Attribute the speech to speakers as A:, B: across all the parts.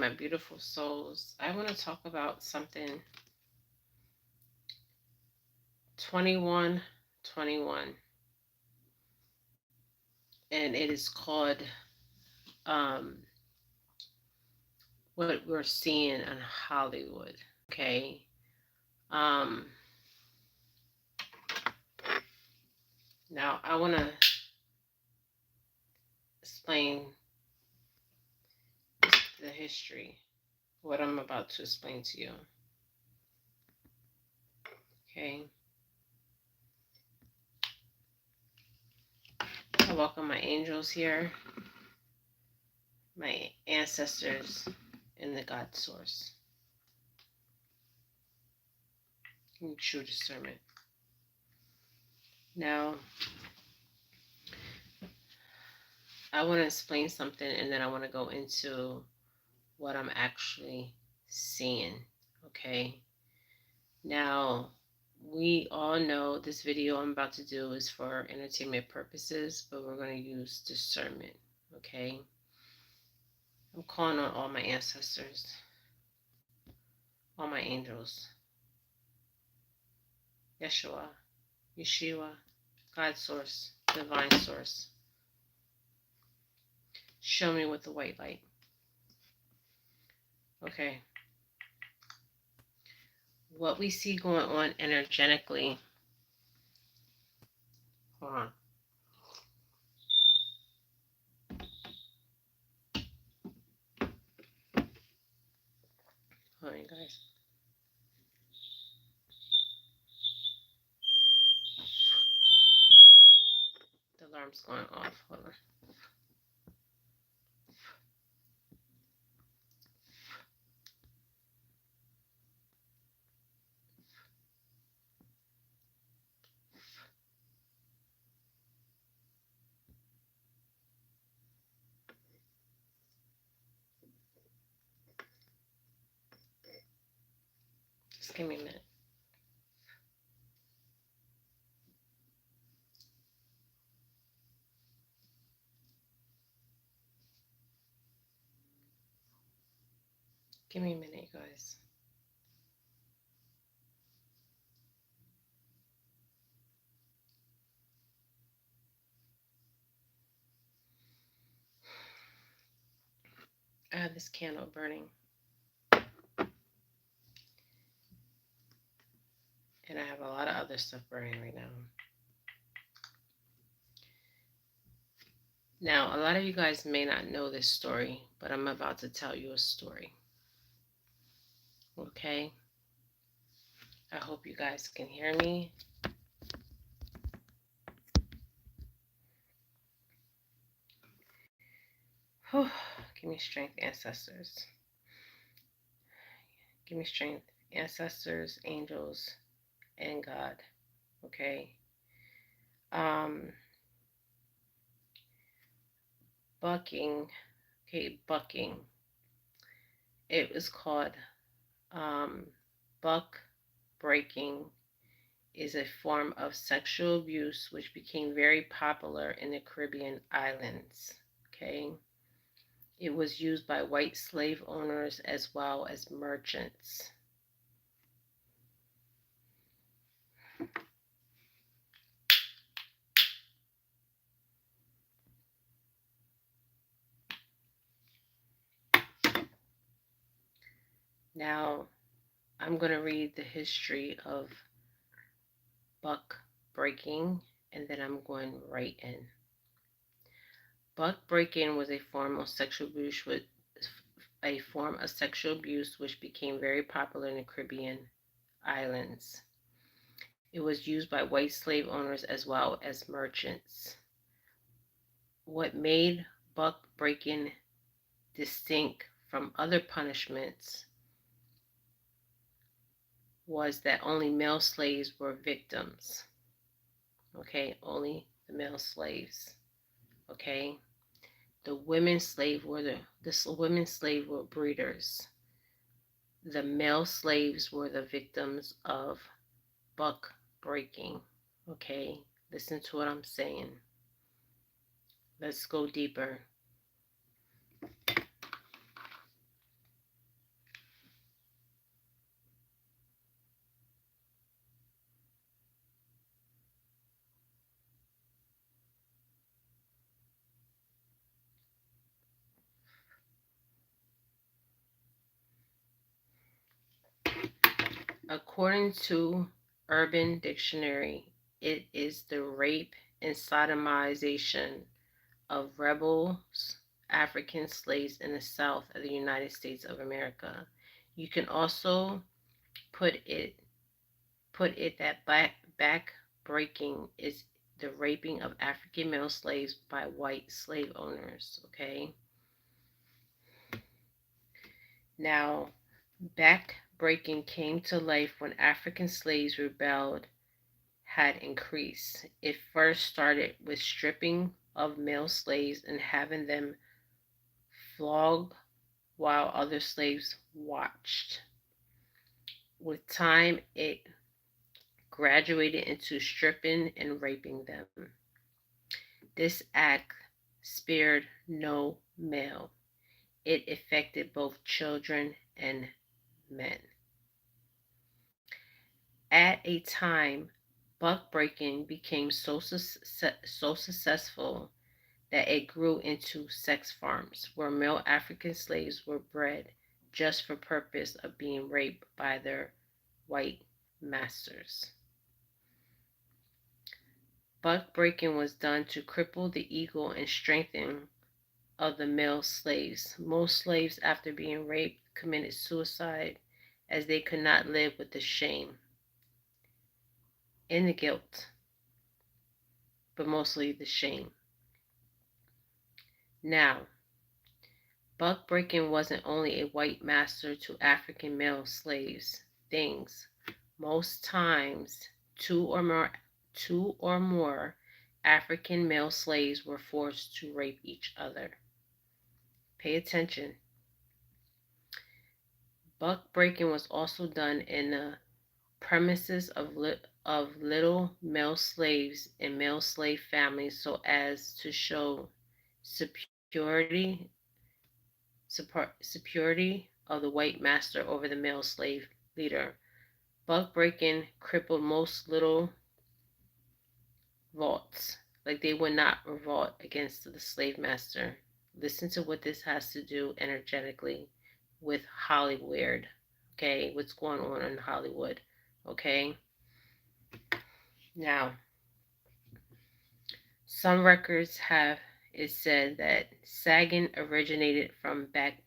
A: my beautiful souls. I want to talk about something 2121, and it is called what we're seeing in Hollywood. Okay. Um, Now I want to explain the history, what I'm about to explain to you. Okay. I welcome my angels here, my ancestors, and the God source. True discernment. Now, I want to explain something, and then I want to go into what I'm actually seeing. Okay. Now, we all know this video I'm about to do is for entertainment purposes, but we're going to use discernment. Okay. I'm calling on all my ancestors, all my angels, Yeshua, Yeshua, God source, divine source. Show me with the white light. Okay. What we see going on energetically. Hold on. Hold on, guys. The alarm's going off. Hold on. Just give me a minute. Give me a minute, you guys. I have this candle burning. And I have a lot of other stuff burning right now. Now, a lot of you guys may not know this story, but I'm about to tell you a story. Okay? I hope you guys can hear me. Whew. Give me strength, ancestors. Give me strength, ancestors, angels, and God. Okay? Bucking. Okay, bucking. It was called buck breaking is a form of sexual abuse which became very popular in the Caribbean islands. Okay. It was used by white slave owners as well as merchants. Now, I'm going to read the history of buck breaking, and then I'm going right in. Buck breaking was a form of sexual abuse which became very popular in the Caribbean islands. It was used by white slave owners as well as merchants. What made buck breaking distinct from other punishments was that only male slaves were victims. Okay, only the male slaves. Okay, the women slave were breeders. The male slaves were the victims of buck breaking. Okay, listen to what I'm saying. Let's go deeper. According to Urban Dictionary, it is the rape and sodomization of rebels, African slaves in the South of the United States of America. You can also put it that back breaking is the raping of African male slaves by white slave owners. Okay. Now, back breaking came to life when African slaves rebelled had increased. It first started with stripping of male slaves and having them flogged while other slaves watched. With time, it graduated into stripping and raping them. This act spared no male. It affected both children and men. At a time, buck breaking became so successful that it grew into sex farms where male African slaves were bred just for purpose of being raped by their white masters. Buck breaking was done to cripple the ego and strengthen of the male slaves. Most slaves, after being raped, committed suicide as they could not live with the shame and the guilt, but mostly the shame. Now, buck breaking wasn't only a white master to African male slaves things. Most times, two or more African male slaves were forced to rape each other. Pay attention. Buck breaking was also done in the premises of little male slaves and male slave families so as to show superiority superiority of the white master over the male slave leader. Buck breaking crippled most little vaults, like they would not revolt against the slave master. Listen to what this has to do energetically with Hollywood. Okay, what's going on in Hollywood? Okay, now some records have it said that sagging originated from back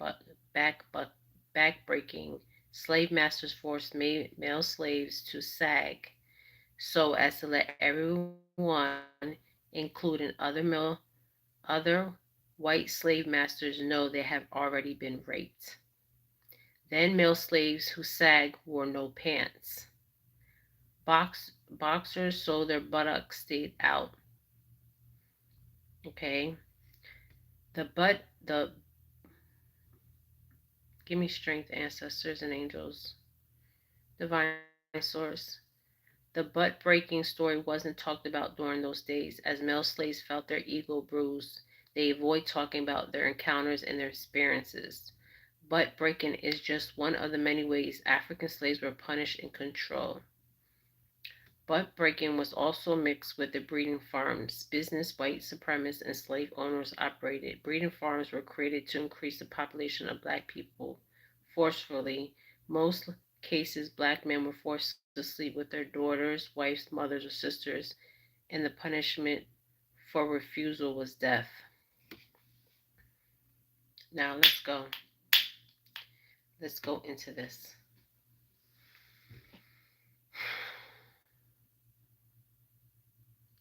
A: breaking. Slave masters forced male slaves to sag so as to let everyone, including other white slave masters, know they have already been raped. Then male slaves who sag wore no pants. Boxers so their buttocks stayed out. Okay, the give me strength, ancestors and angels, divine source. The butt breaking story wasn't talked about during those days, as male slaves felt their ego bruised. They avoid talking about their encounters and their experiences. Butt breaking is just one of the many ways African slaves were punished and controlled. Butt breaking was also mixed with the breeding farms business white supremacists and slave owners operated. Breeding farms were created to increase the population of black people forcefully. Most cases, black men were forced to sleep with their daughters, wives, mothers, or sisters, and the punishment for refusal was death. Now let's go. Let's go into this.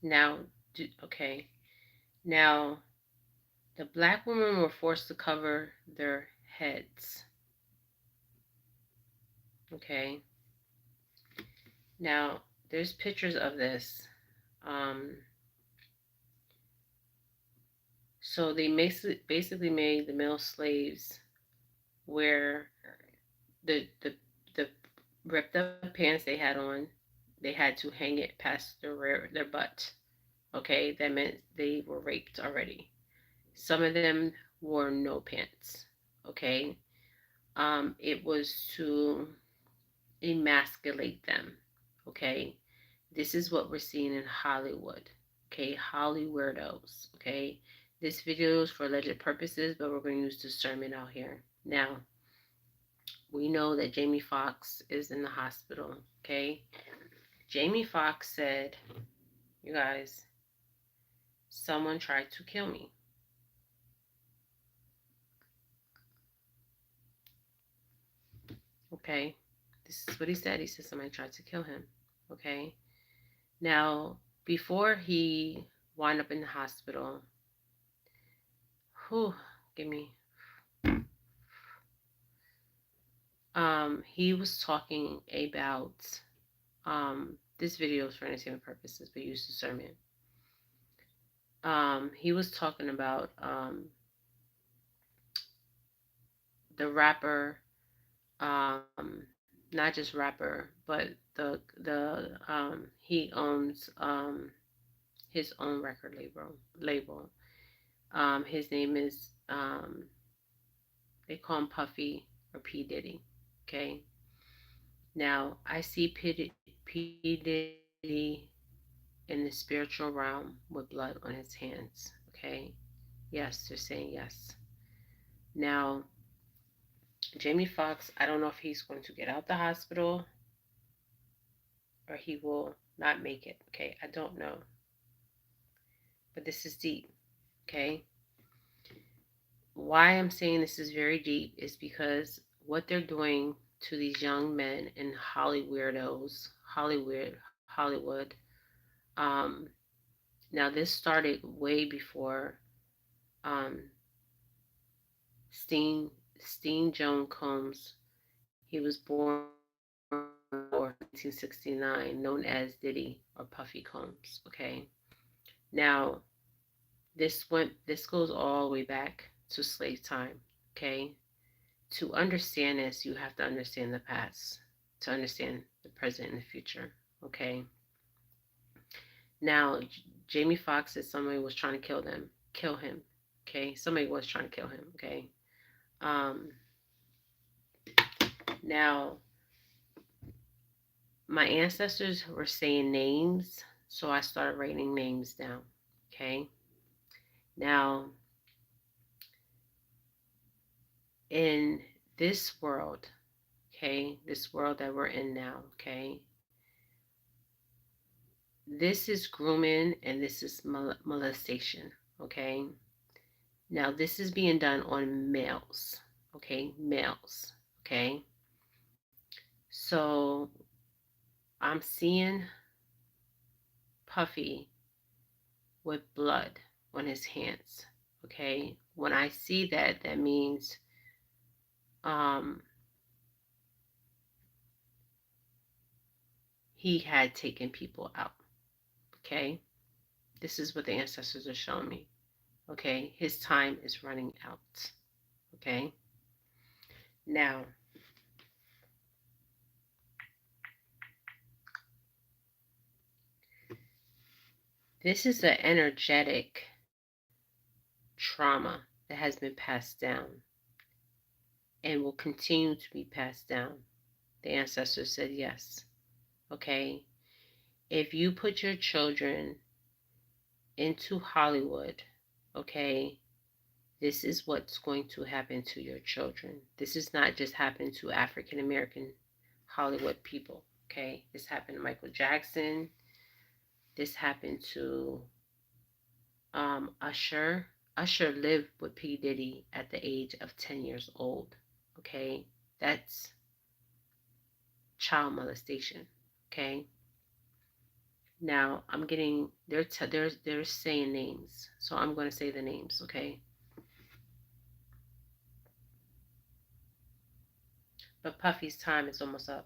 A: Now, okay. Now, the black women were forced to cover their heads. Okay. Now, there's pictures of this. Um, so they basically made the male slaves wear the ripped up pants they had on. They had to hang it past their butt. Okay, that meant they were raped already. Some of them wore no pants. Okay, it was to emasculate them. Okay, this is what we're seeing in Hollywood. Okay, Hollywoodios. Okay, this video is for alleged purposes, but we're going to use discernment out here. Now, We know that Jamie Foxx is in the hospital, okay? Jamie Foxx said, you guys, someone tried to kill me. Okay? This is what he said. He said somebody tried to kill him. Okay? Now, before he wound up in the hospital, whew, give me he was talking about this video is for entertainment purposes, but use discernment. He was talking about the rapper, not just rapper, but the he owns his own record label. His name is they call him Puffy or P Diddy. Okay. Now I see P Diddy in the spiritual realm with blood on his hands. Okay. Yes, they're saying yes. Now Jamie Foxx, I don't know if he's going to get out the hospital or he will not make it. Okay, I don't know. But this is deep. Okay. Why I'm saying this is very deep is because what they're doing to these young men in Hollywood. Um, Now this started way before um, Steen Joan Combs. He was born before 1969, known as Diddy or Puffy Combs. Okay. Now this goes all the way back to slave time. Okay. To understand this, you have to understand the past to understand the present and the future. Okay. Now, Jamie Foxx said somebody was trying to kill him. Okay, somebody was trying to kill him. Okay. Um, Now, my ancestors were saying names, so I started writing names down. Okay. Now, in this world, okay, this world that we're in now, okay, this is grooming and this is molestation. Okay. Now, this is being done on males. Okay, males. Okay. So I'm seeing Puffy with blood on his hands. Okay. When I see that, that means um, he had taken people out. Okay. This is what the ancestors are showing me. Okay. His time is running out. Okay. Now, this is an energetic trauma that has been passed down and will continue to be passed down. The ancestors said yes. Okay. If you put your children into Hollywood, okay, this is what's going to happen to your children. This is not just happening to African American Hollywood people, okay? This happened to Michael Jackson. This happened to Usher. Usher lived with P. Diddy at the age of 10 years old, okay? That's child molestation, okay? Now I'm getting they're saying names, so I'm going to say the names, okay? But Puffy's time is almost up.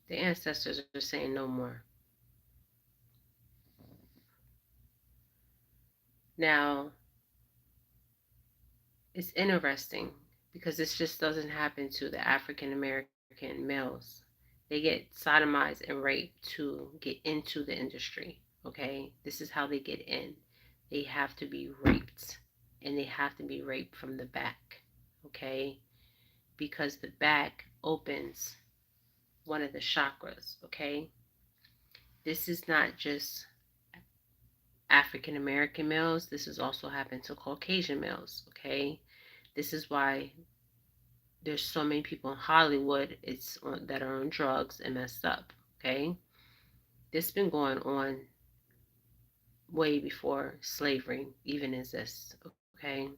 A: The ancestors are saying no more. Now, it's interesting because this just doesn't happen to the African American males. They get sodomized and raped to get into the industry. Okay, this is how they get in. They have to be raped, and they have to be raped from the back. Okay, because the back opens one of the chakras, okay? This is not just African American males, this has also happened to Caucasian males, okay? This is why there's so many people in Hollywood that are on drugs and messed up, okay? This has been going on way before slavery even exists, okay?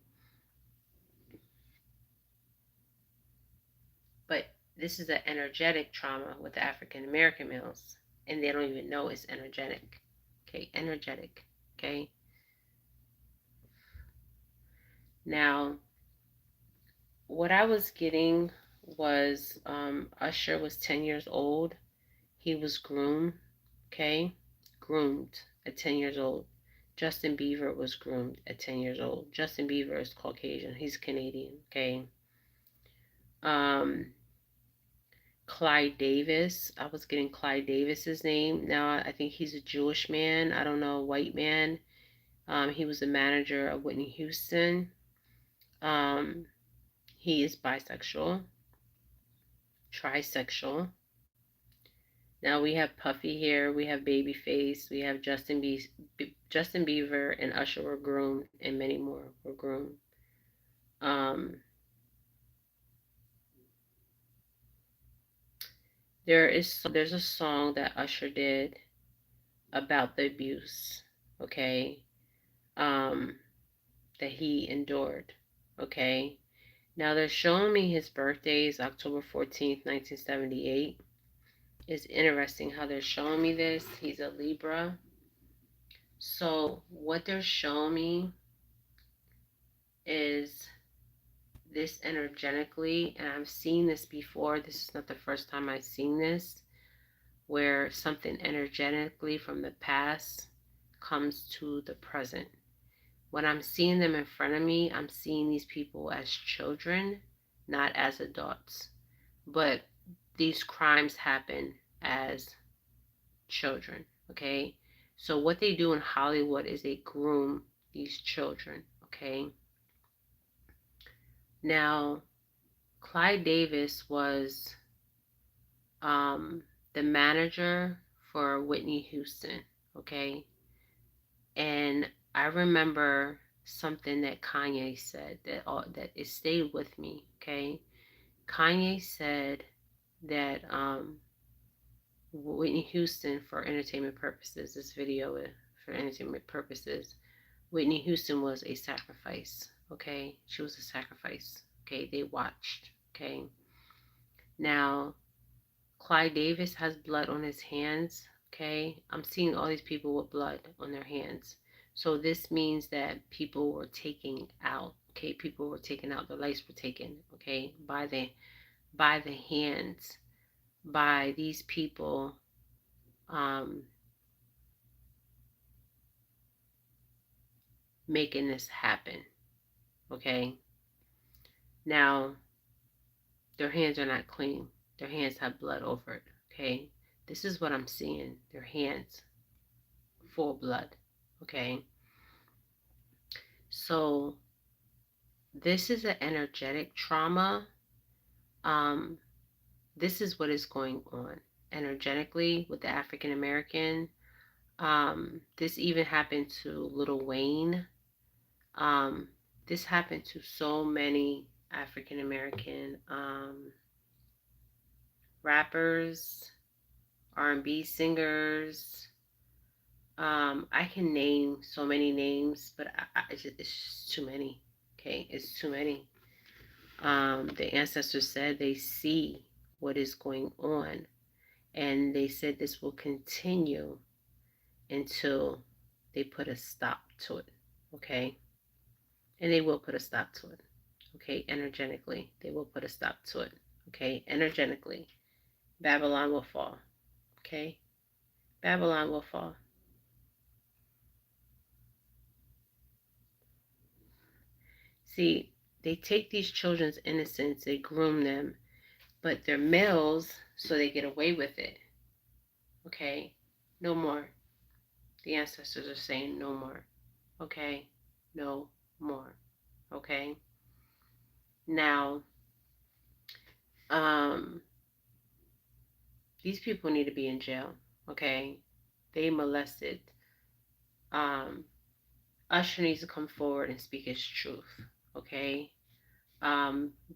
A: But this is an energetic trauma with the African American males, and they don't even know it's energetic, okay? Energetic, okay? Now, what I was getting was Usher was 10 years old. He was groomed, okay? Groomed at 10 years old. Justin Bieber was groomed at 10 years old. Justin Bieber is Caucasian. He's Canadian, okay? Um, Clyde Davis. I was getting Clyde Davis's name. Now I think he's a Jewish man. I don't know, a white man. He was the manager of Whitney Houston. He is bisexual, trisexual. Now we have Puffy here, we have Babyface, we have Justin Bieber and Usher were groomed, and many more were groomed. There's a song that Usher did about the abuse, okay, that he endured, okay. Now they're showing me his birthday is October 14th, 1978. It's interesting how they're showing me this. He's a Libra. So what they're showing me is this energetically, and I've seen this before. This is not the first time I've seen this, where something energetically from the past comes to the present. When I'm seeing them in front of me, I'm seeing these people as children, not as adults. But these crimes happen as children, okay? So what they do in Hollywood is they groom these children, okay? Now, Clyde Davis was the manager for Whitney Houston, okay? And I remember something that Kanye said that it stayed with me, okay? Kanye said that Whitney Houston, for entertainment purposes, this video for entertainment purposes, Whitney Houston was a sacrifice, okay? She was a sacrifice, okay? They watched, okay? Now, Clyde Davis has blood on his hands, okay? I'm seeing all these people with blood on their hands. So this means that people were taken out, okay? People were taken out, their lives were taken, okay? By the hands, by these people making this happen, okay? Now, their hands are not clean. Their hands have blood over it, okay? This is what I'm seeing. Their hands full of blood, okay? So this is an energetic trauma. This is what is going on energetically with the African American. This even happened to Lil Wayne. This happened to so many African American rappers, R&B singers. I can name so many names, but it's just too many. Okay, it's too many. The ancestors said they see what is going on, and they said this will continue until they put a stop to it. Okay, and they will put a stop to it. Okay, energetically, they will put a stop to it. Okay, energetically, Babylon will fall. Okay, Babylon will fall. See, they take these children's innocence, they groom them, but they're males, so they get away with it. Okay, no more. The ancestors are saying no more. Okay, no more. Okay. Now, Um, these people need to be in jail. Okay, they molested. Um, Usher needs to come forward and speak his truth. Okay.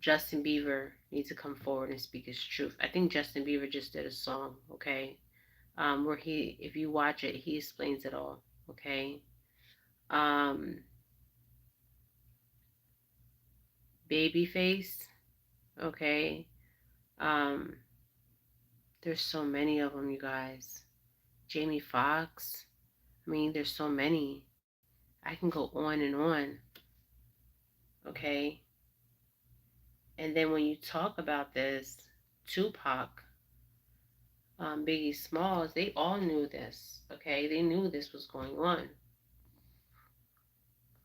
A: Justin Bieber needs to come forward and speak his truth. I think Justin Bieber just did a song. Okay. Where he, if you watch it, he explains it all. Okay. Um, Babyface. Okay. Um, there's so many of them, you guys. Jamie Foxx. I mean, there's so many. I can go on and on. Okay. And then when you talk about this, Tupac, Biggie Smalls, they all knew this. Okay. They knew this was going on.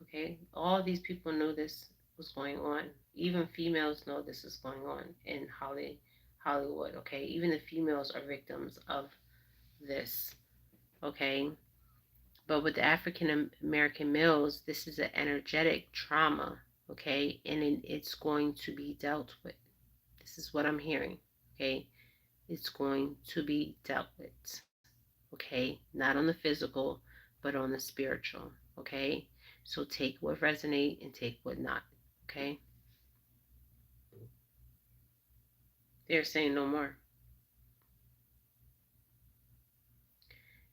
A: Okay. All these people knew this was going on. Even females know this is going on in Hollywood. Okay. Even the females are victims of this. Okay. But with the African American males, this is an energetic trauma. Okay. And it's going to be dealt with. This is what I'm hearing. Okay. It's going to be dealt with. Okay. Not on the physical, but on the spiritual. Okay. So take what resonate and take what not. Okay. They're saying no more.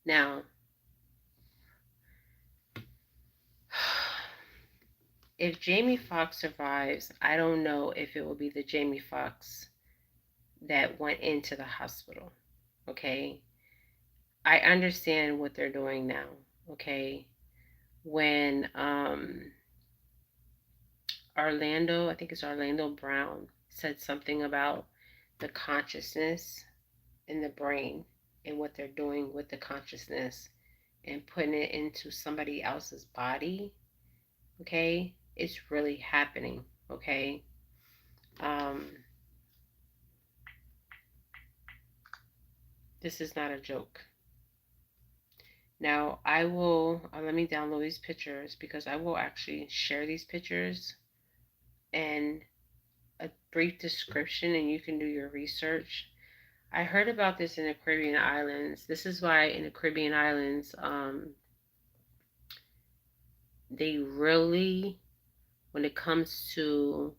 A: Now, if Jamie Foxx survives, I don't know if it will be the Jamie Foxx that went into the hospital. Okay. I understand what they're doing now. Okay. When Orlando, I think it's Orlando Brown, said something about the consciousness in the brain and what they're doing with the consciousness and putting it into somebody else's body. Okay. It's really happening. Okay. This is not a joke. Now, I will, let me download these pictures because I will actually share these pictures and a brief description, and you can do your research. I heard about this in the Caribbean islands. This is why in the Caribbean islands, they really, when it comes to,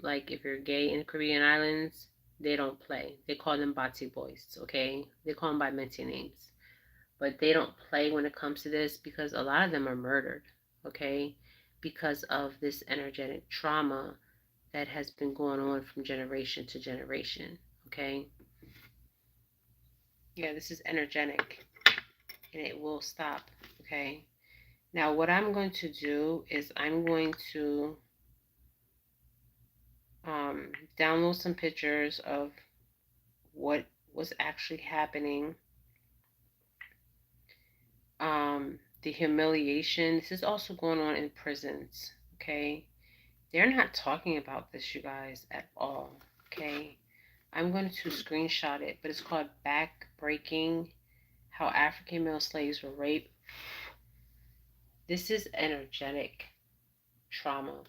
A: like, if you're gay in the Caribbean islands, they don't play. They call them Bati boys, okay? They call them by many names. But they don't play when it comes to this because a lot of them are murdered, okay? Because of this energetic trauma that has been going on from generation to generation, okay? Yeah, this is energetic and it will stop, okay? Now, what I'm going to do is I'm going to download some pictures of what was actually happening. The humiliation. This is also going on in prisons, okay? They're not talking about this, you guys, at all, okay? I'm going to screenshot it, but it's called Backbreaking: How African Male Slaves Were Raped. This is energetic trauma,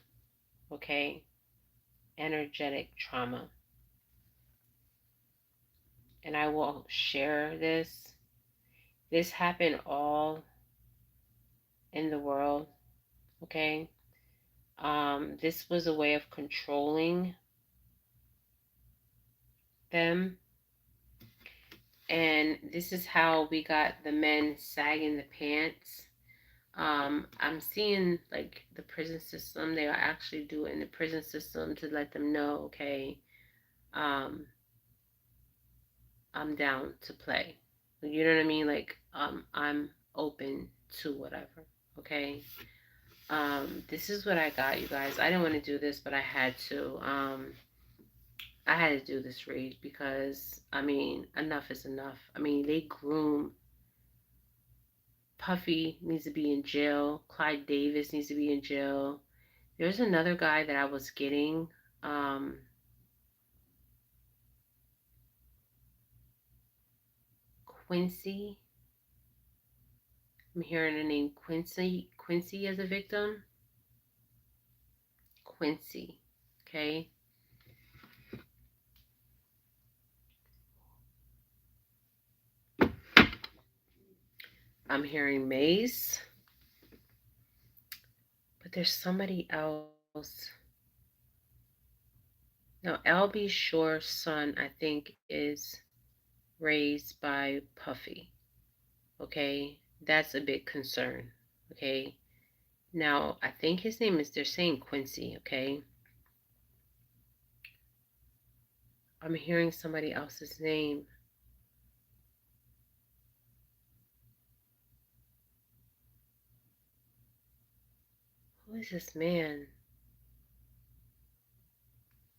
A: okay? Energetic trauma. And I will share this. This happened all in the world, okay? This was a way of controlling them. And this is how we got the men sagging the pants. I'm seeing like the prison system, they are actually doing the prison system to let them know, okay, um, I'm down to play. You know what I mean? Like, I'm open to whatever, okay? This is what I got, you guys. I didn't want to do this, but I had to. I had to do this read because, I mean, enough is enough. I mean, they groom. Puffy needs to be in jail. Clyde Davis needs to be in jail. There's another guy that I was getting. Um, Quincy. I'm hearing the name Quincy. Quincy as a victim. Quincy. Okay. I'm hearing Mace, but there's somebody else. Now, Albie Shore's son, I think, is raised by Puffy. Okay, that's a big concern. Okay, now I think his name is, they're saying Quincy. Okay, I'm hearing somebody else's name. Who is this man?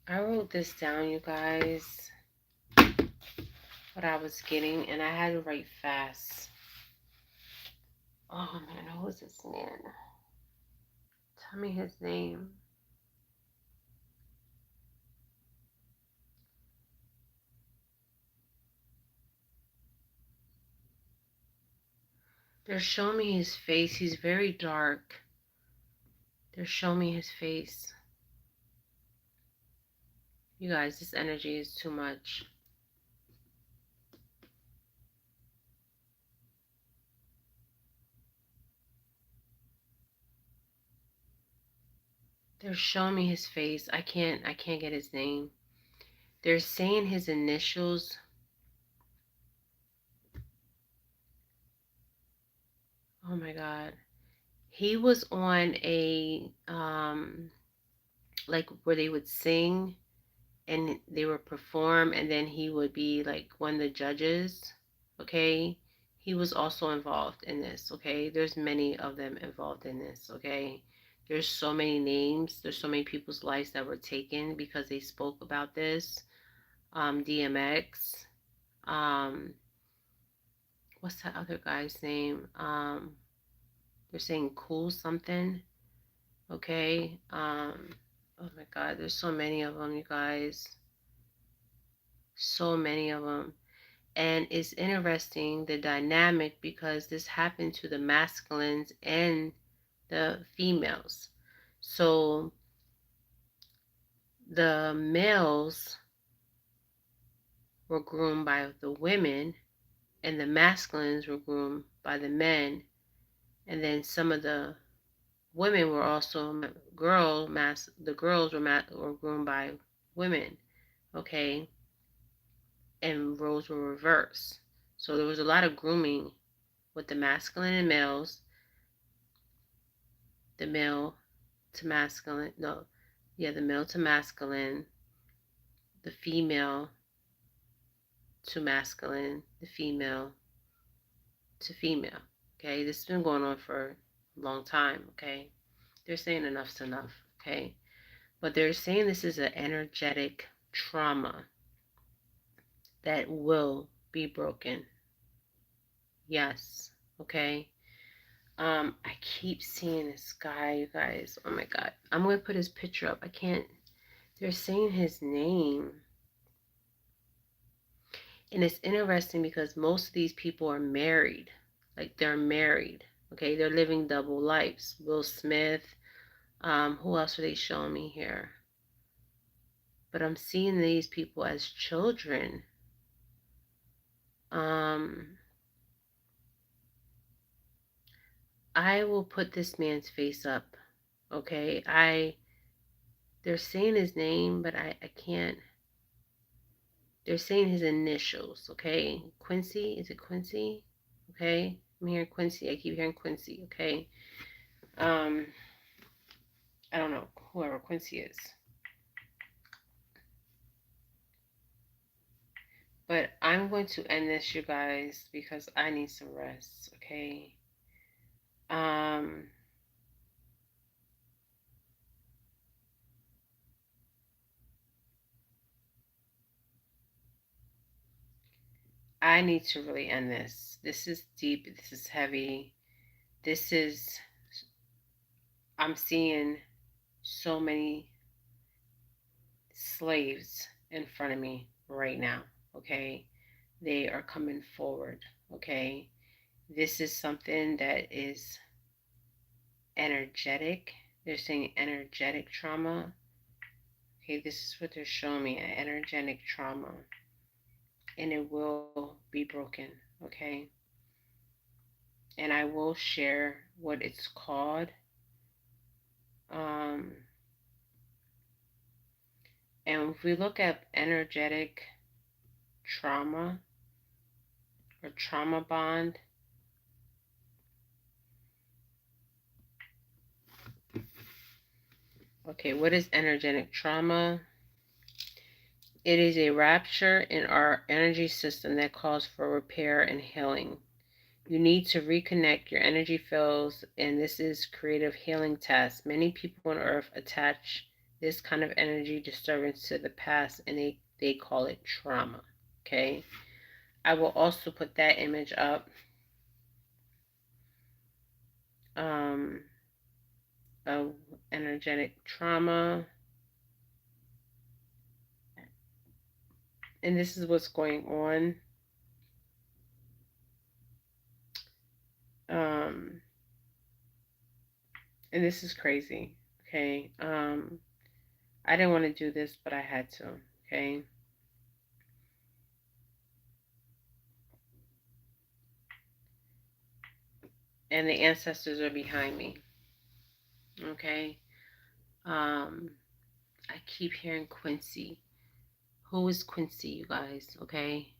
A: I wrote this down, you guys, what I was getting, and I had to write fast. Oh man, who is this man? Tell me his name. They're showing me his face. He's very dark. They're showing me his face. You guys, this energy is too much. They're showing me his face. I can't get his name. They're saying his initials. Oh my god. He was on a like where they would sing and they would perform, and then he would be like one of the judges. Okay, he was also involved in this. Okay, there's many of them involved in this. Okay, there's so many names, there's so many people's lives that were taken because they spoke about this. DMX, um what's that other guy's name? They're saying Cool something. Okay, oh my god, there's so many of them, you guys, so many of them. And it's interesting, the dynamic, because this happened to the masculines and the females. So the males were groomed by the women and the masculines were groomed by the men, and then some of the women were also the girls were groomed by women. Okay, and roles were reversed. So there was a lot of grooming with the masculine and males, the male to masculine, no, yeah, the male to masculine, the female to masculine, the female to female. Okay, this has been going on for a long time. Okay, they're saying enough's enough. Okay, but they're saying this is an energetic trauma that will be broken. Yes. Okay. I keep seeing this guy, you guys. Oh my god. I'm gonna put his picture up. I can't. They're saying his name. And it's interesting because most of these people are married. Like they're married. Okay, they're living double lives. Will Smith. Who else are they showing me here? But I'm seeing these people as children. I will put this man's face up. Okay. They're saying his name, but I can't. They're saying his initials. Okay. Quincy. Is it Quincy? Okay. I'm hearing Quincy. I keep hearing Quincy. Okay. I don't know whoever Quincy is. But I'm going to end this, you guys, because I need some rest. Okay. Um I need to really end this. This is deep. This is heavy. This is, I'm seeing so many slaves in front of me right now. Okay. They are coming forward. Okay. This is something that is energetic. They're saying energetic trauma. Okay. This is what they're showing me, an energetic trauma. And it will be broken. Okay. and I will share what it's called. Um, and if we look at energetic trauma or trauma bond, okay, what is energetic trauma? It is a rupture in our energy system that calls for repair and healing. You need to reconnect your energy fields, and this is creative healing task. Many people on earth attach this kind of energy disturbance to the past, and they call it trauma. Okay. I will also put that image up um, of energetic trauma. And this is what's going on. Um, and this is crazy. Okay. I didn't want to do this, but I had to. Okay. And the ancestors are behind me. Okay. Um, I keep hearing Quincy. Who is Quincy, you guys? Okay.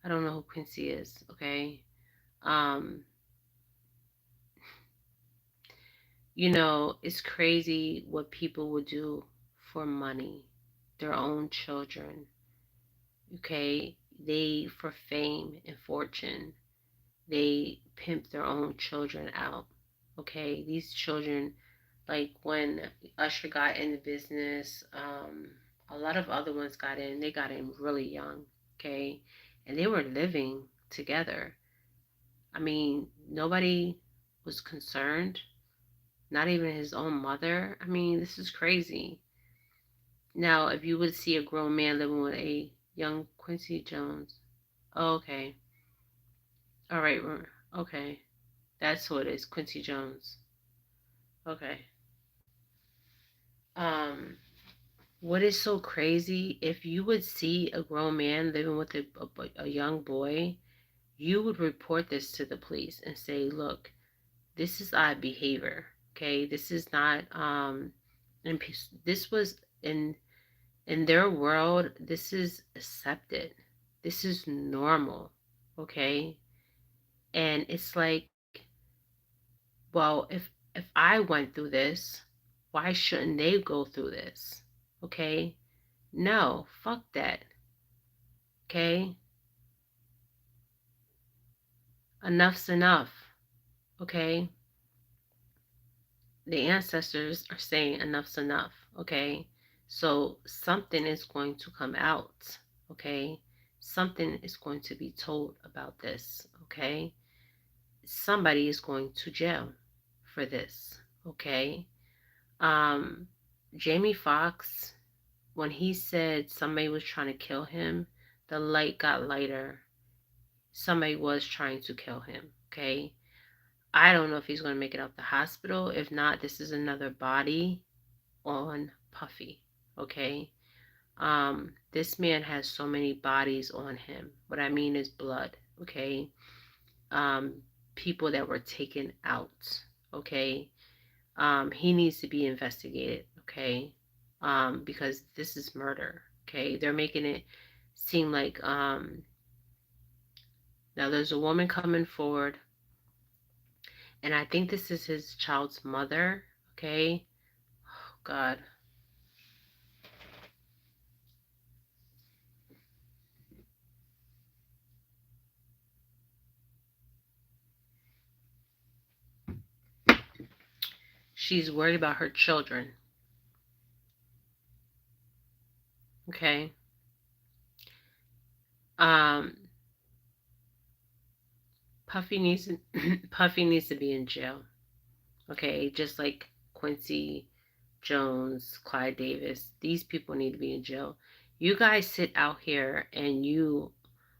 A: I don't know who Quincy is. Okay. Um, it's crazy what people would do for money, their own children. Okay. For fame and fortune, they pimp their own children out. Okay. These children, like when Usher got in the business, a lot of other ones got in. They got in really young, okay, and they were living together. I mean, nobody was concerned, not even his own mother. I mean, this is crazy. Now, if you would see a grown man living with a young Quincy Jones, oh, okay, all right, okay, that's who it is, Quincy Jones. Okay. Um, What is so crazy, if you would see a grown man living with a young boy, you would report this to the police and say, look, this is odd behavior. Okay, this is not and this was in their world, this is accepted. This is normal. Okay? And it's like, well, if I went through this, why shouldn't they go through this? Okay? No, fuck that. Okay? Enough's enough. Okay? The ancestors are saying enough's enough. Okay? So something is going to come out. Okay? Something is going to be told about this. Okay? Somebody is going to jail for this. Okay? Um, Jamie Foxx, when he said somebody was trying to kill him, the light got lighter. Somebody was trying to kill him. Okay? I don't know if he's going to make it out the hospital. If not, this is another body on Puffy. Okay? This man has so many bodies on him. What I mean is blood. Okay? Um, People that were taken out. Okay? He needs to be investigated. Okay? Because this is murder. Okay? They're making it seem like, now there's a woman coming forward, and I think this is his child's mother. Okay? Oh, God. She's worried about her children. Okay? Um, Puffy needs to, Puffy needs to be in jail. Okay? Just like Quincy Jones, Clyde Davis. These people need to be in jail. You guys sit out here and you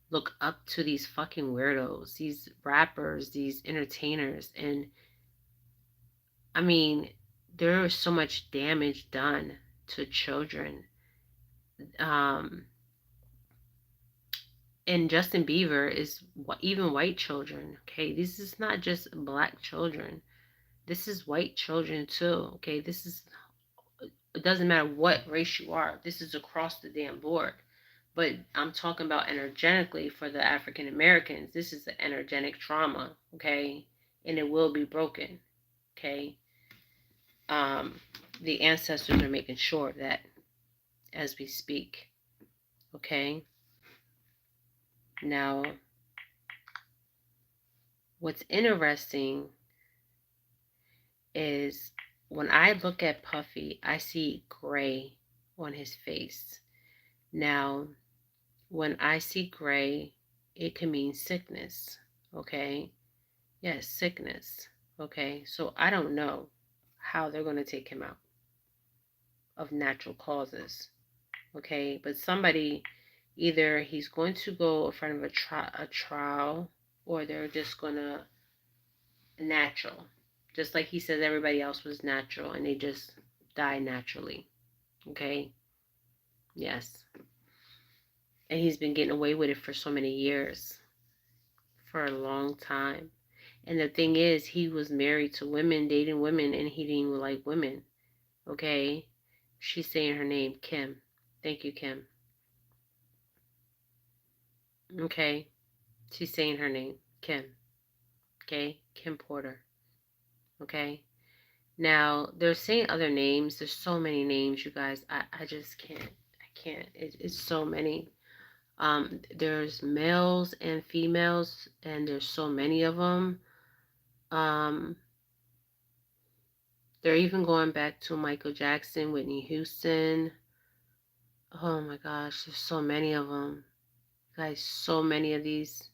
A: look up to these fucking weirdos, these rappers, these entertainers, and I mean, there is so much damage done to children. Um, And Justin Bieber is even white children. Okay, this is not just black children. This is white children too. Okay, it doesn't matter what race you are. This is across the damn board. But I'm talking about energetically for the African Americans. This is the energetic trauma, okay? And it will be broken, okay? The ancestors are making sure of that as we speak, okay? Now, what's interesting is when I look at Puffy, I see gray on his face. Now, when I see gray, it can mean sickness, okay? Yes, sickness, okay? So I don't know how they're going to take him out of natural causes, okay? But somebody, either he's going to go in front of a trial, or they're just going to natural. Just like he says everybody else was natural and they just die naturally, okay? Yes. And he's been getting away with it for so many years, for a long time. And the thing is, he was married to women, dating women, and he didn't even like women. Okay? She's saying her name, Kim. Thank you, Kim. Okay? She's saying her name, Kim. Okay? Kim Porter. Okay? Now, they're saying other names. There's so many names, you guys. I just can't. I can't. It's so many. There's males and females, and there's so many of them. They're even going back to Michael Jackson, Whitney Houston. Oh my gosh, there's so many of them. Guys, so many of these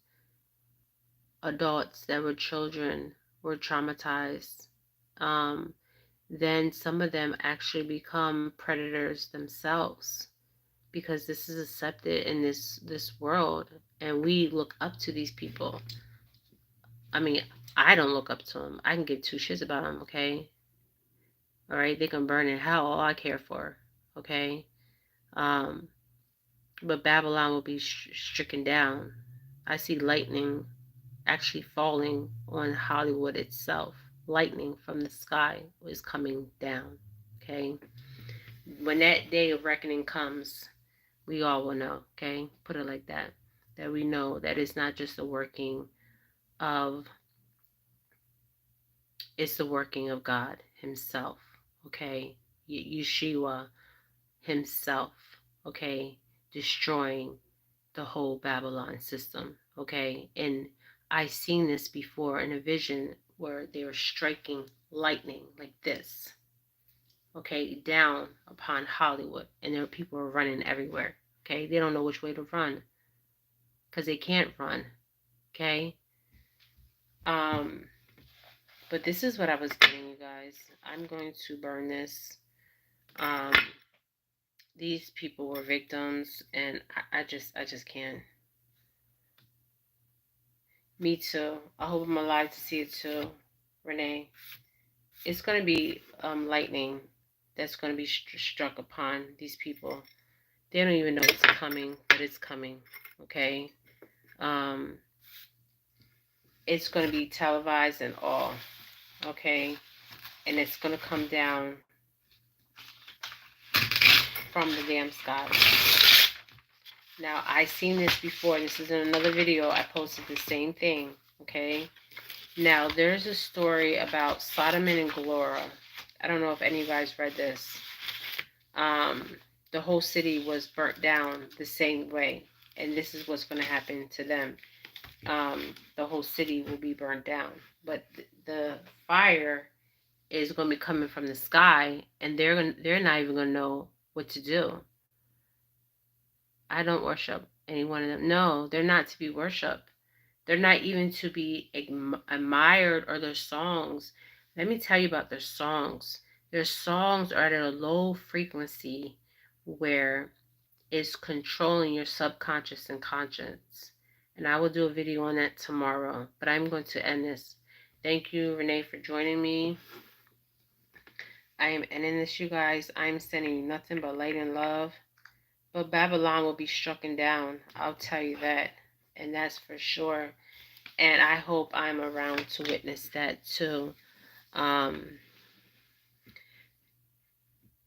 A: adults that were children were traumatized. Then some of them actually become predators themselves because this is accepted in this world, and we look up to these people. I mean, I don't look up to them. I can give two shits about them, okay? All right, they can burn in hell. All I care for, okay? But Babylon will be stricken down. I see lightning actually falling on Hollywood itself. Lightning from the sky is coming down, okay? When that day of reckoning comes, we all will know, okay? Put it like that. That we know that it's not just the working of, it's the working of God himself, okay? Yeshua himself, okay? Destroying the whole Babylon system, okay? And I seen this before in a vision where they were striking lightning like this, okay, down upon Hollywood, and there were people were running everywhere, okay? They don't know which way to run because they can't run, okay? But this is what I was getting, you guys. I'm going to burn this. These people were victims, and I just can't. Me too. I hope I'm alive to see it too, Renee. It's going to be lightning that's going to be struck upon these people. They don't even know it's coming, but it's coming, okay? It's going to be televised and all, okay? And it's going to come down from the damn sky. Now, I seen this before. This is in another video. I posted the same thing, okay? Now, there's a story about Sodom and Gomorrah. I don't know if any of you guys read this. The whole city was burnt down the same way, and this is what's going to happen to them. The whole city will be burnt down, but the fire is going to be coming from the sky, and they're not even going to know what to do. I don't worship any one of them. No, they're not to be worshipped. They're not even to be admired, or their songs. Let me tell you about their songs. Their songs are at a low frequency where it's controlling your subconscious and conscious. And I will do a video on that tomorrow. But I'm going to end this. Thank you, Renee, for joining me. I am ending this, you guys. I'm sending you nothing but light and love. But Babylon will be struck down. I'll tell you that. And that's for sure. And I hope I'm around to witness that too.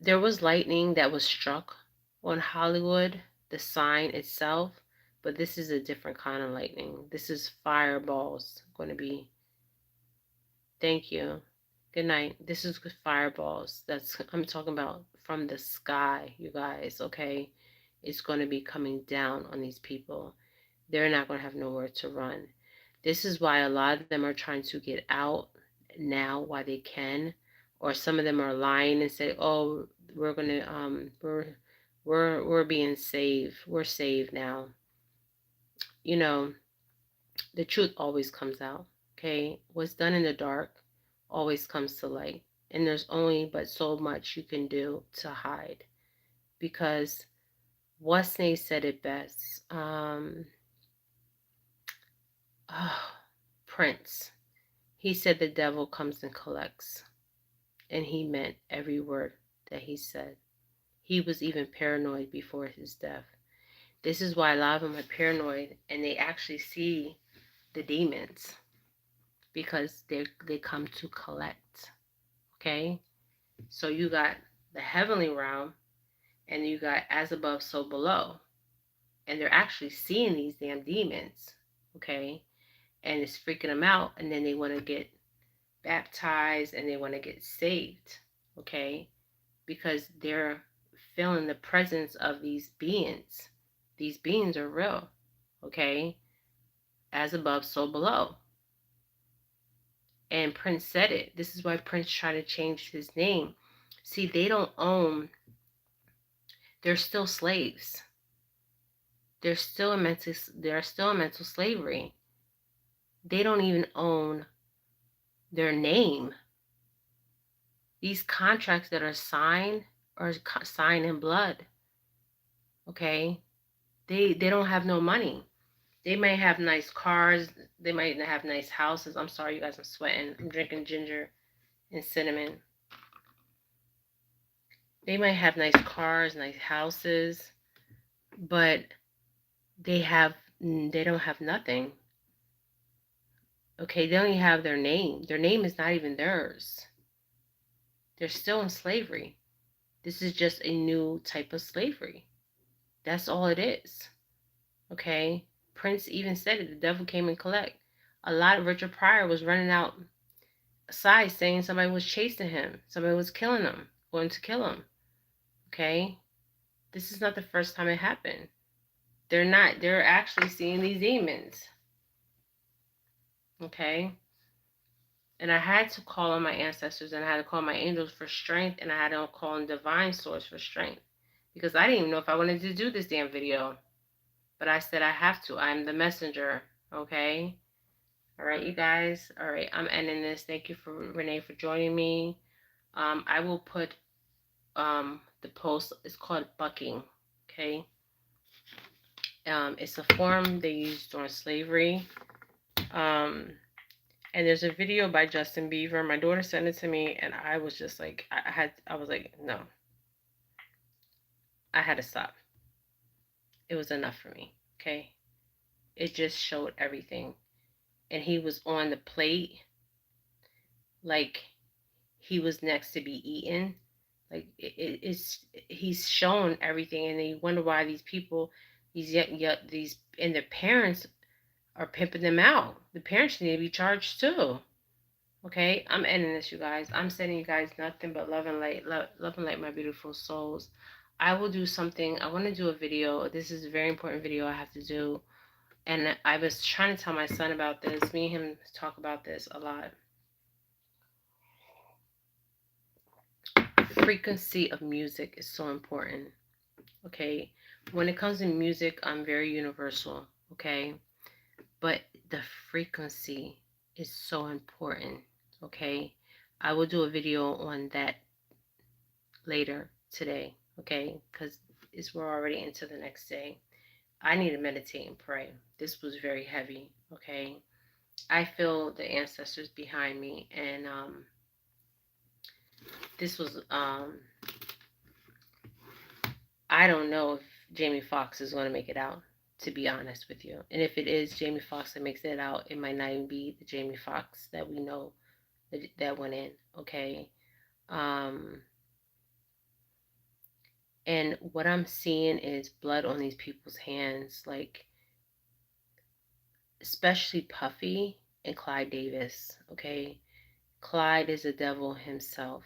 A: There was lightning that was struck on Hollywood, the sign itself, but this is a different kind of lightning. This is fireballs going to be. Thank you. Good night. This is fireballs. I'm talking about from the sky, you guys, okay? It's going to be coming down on these people. They're not going to have nowhere to run. This is why a lot of them are trying to get out now while they can, or some of them are lying and say, "Oh, we're going to we're being saved. We're saved now." You know, the truth always comes out, okay? What's done in the dark always comes to light. And there's only but so much you can do to hide. Because Wesney said it best. Prince. He said the devil comes and collects. And he meant every word that he said. He was even paranoid before his death. This is why a lot of them are paranoid and they actually see the demons because they come to collect. Okay? So you got the heavenly realm and you got as above, so below. And they're actually seeing these damn demons. Okay? And it's freaking them out. And then they want to get baptized and they want to get saved. Okay? Because they're feeling the presence of these beings. These beings are real. Okay? As above, so below. And Prince said it. This is why Prince tried to change his name. See, they don't own, they're still slaves. They're still in mental slavery. They don't even own their name. These contracts that are signed are signed in blood. Okay? They don't have no money. They may have nice cars. They might have nice houses. I'm sorry, you guys, I'm sweating. I'm drinking ginger and cinnamon. They might have nice cars, nice houses, but they don't have nothing. Okay, they only have their name. Their name is not even theirs. They're still in slavery. This is just a new type of slavery. That's all it is. Okay? Prince even said it. The devil came and collect. A lot of Richard Pryor was running outside saying somebody was chasing him. Somebody was killing him, going to kill him. Okay? This is not the first time it happened. They're actually seeing these demons. Okay? And I had to call on my ancestors and I had to call my angels for strength and I had to call on divine source for strength. Because I didn't even know if I wanted to do this damn video. But I said I have to. I'm the messenger. Okay? All right, you guys. All right, I'm ending this. Thank you for Renee for joining me. I will put the post. It's called bucking. Okay? It's a form they used during slavery. And there's a video by Justin Bieber. My daughter sent it to me, and I was just like, I was like, no. I had to stop. It was enough for me. Okay? It just showed everything. And he was on the plate like he was next to be eaten. Like he's shown everything, and then you wonder why these people, these and their parents are pimping them out. The parents need to be charged too. Okay, I'm ending this, you guys. I'm sending you guys nothing but love and light, love and light, my beautiful souls. I will do something. I want to do a video. This is a very important video I have to do. And I was trying to tell my son about this. Me and him talk about this a lot. The frequency of music is so important. Okay. When it comes to music, I'm very universal. Okay. But the frequency is so important. Okay. I will do a video on that later today. Okay. Because we're already into the next day. I need to meditate and pray. This was very heavy. Okay. I feel the ancestors behind me, and this was I don't know if Jamie Foxx is going to make it out. to be honest with you. And if it is Jamie Foxx that makes it out, it might not even be the Jamie Foxx that we know that went in, okay? And what I'm seeing is blood on these people's hands, like especially Puffy and Clyde Davis, okay? Clyde is the devil himself,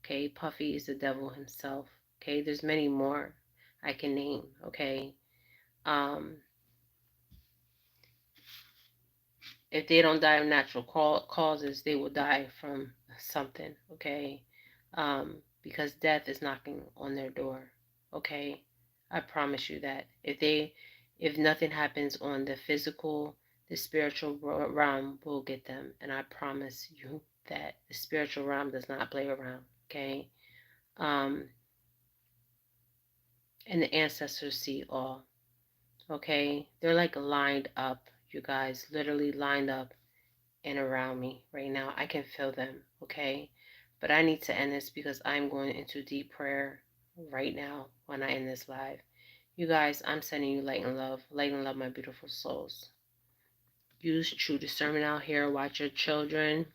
A: okay? Puffy is the devil himself, okay? There's many more I can name, okay? Um, if they don't die of natural causes, they will die from something, okay? Because death is knocking on their door, okay? I promise you that. If nothing happens on the physical, the spiritual realm will get them, and I promise you that the spiritual realm does not play around, okay? Um, and the ancestors see all, okay? They're like lined up, you guys, literally lined up and around me right now. I can feel them, okay? But I need to end this because I'm going into deep prayer right now when I end this live. You guys, I'm sending you light and love, my beautiful souls. Use true discernment out here. Watch your children.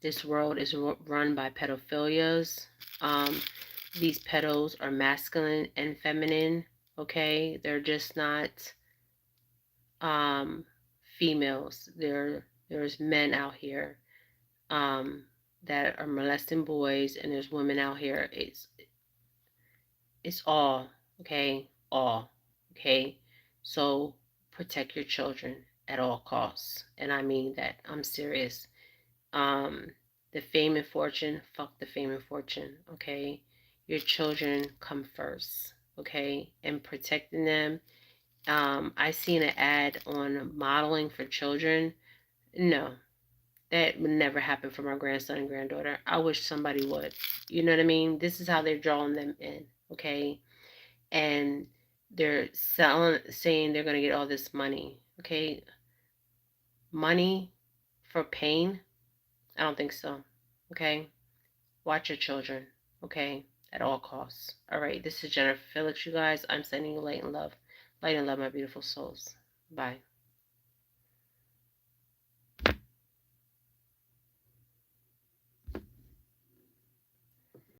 A: This world is run by pedophilias. These pedos are masculine and feminine, okay? They're just not um, females. There's men out here that are molesting boys, and there's women out here. It's all, okay, all, okay. So protect your children at all costs, and I mean that. I'm serious. Um, the fame and fortune, fuck the fame and fortune, okay. Your children come first, okay, and protecting them. I seen an ad on modeling for children. No, that would never happen for my grandson and granddaughter. I wish somebody would. You know what I mean? This is how they're drawing them in, okay? And they're saying they're going to get all this money, okay? Money for pain? I don't think so, okay? Watch your children, okay? At all costs. All right, this is Jennifer Felix, you guys. I'm sending you light and love. Light and love, my beautiful souls. Bye.